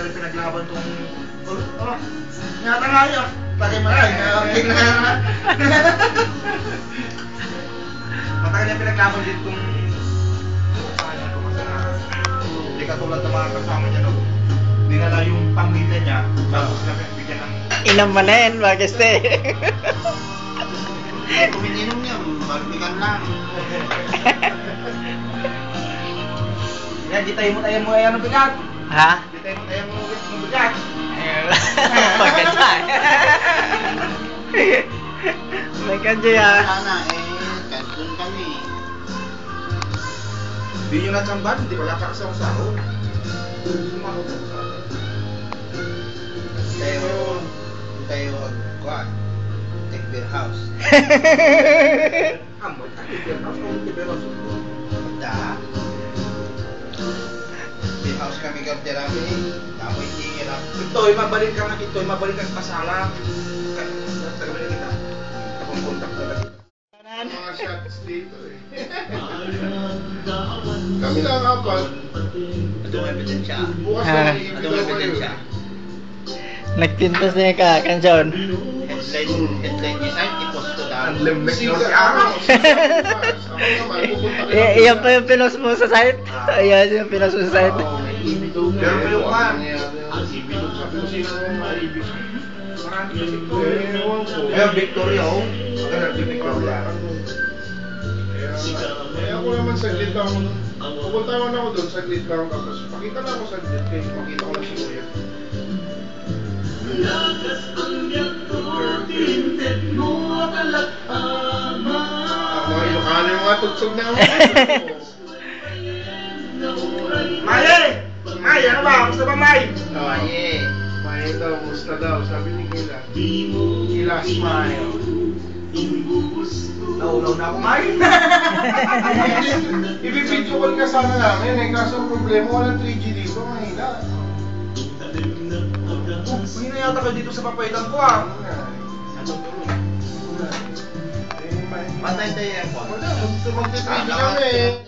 rin pinaglaban tong... Nyata nga yun. Tagay mo lang. Matagal niya pinaglaban din tong... Hindi katulad ng mga kasama niya, no? Dinala yung pamilya niya, tapos sila bigyan ng... Inom mo na yan, Mageste. Kung ininom niya, barbigan lang. Yan, di tayo mo ayan ng bigat. Ha? Di tayo mo ayan ng bigat. Maganda. May kadyo ya. Sana kansun kami. Di nyo natsamban, di wala ka kasama sa ako. Tayo, kuwan. Take beer house. Amot, take beer house. Take beer house. Magda. Beer house kami garderami. Ako hindi hirap. Ito'y mabalik ka na. Ito'y mabalik ka sa pasala. Tagabalik kita. Akong contact na lang. Mga shots dito eh. Kami lang apat. Adong ebidensya. Bukas Ah. na Adong ebidensya. Nagpintas niya ka, kansyon. Headline niya site, ipost ko daw. Ang limnek mo si Araw. Ako naman, pupunta ka lang. Iyan pa yung pinost mo sa site? Ayan yung pinost mo sa site. Pero kayo ka. Sabi ko sino ang maibig. Marami kasi ito. Ewan ko. Ayun, Victoria, oh. Maganda yung Victoria. Ako naman saglit lang ako doon. Pupunta naman ako doon, saglit lang. Tapos pakita na ako saglit. Kaya makita ko lang si Kuya. Mga Ilocano yung mga tugsog na ako. Maye! Maye, ano ba? Gusto ba, May? Maye. Maye daw, musta daw. Sabi ni Kila. Kila, smile. Naunaw na ako, May. Ibibidyo call ka sana namin eh. Kaso ang problema, walang 3G dito. Mahina. Mahina yata kayo dito sa papaitan ko, ah. Ano nga eh. Patay tayo yan, po. Wala, magti-3G kami eh.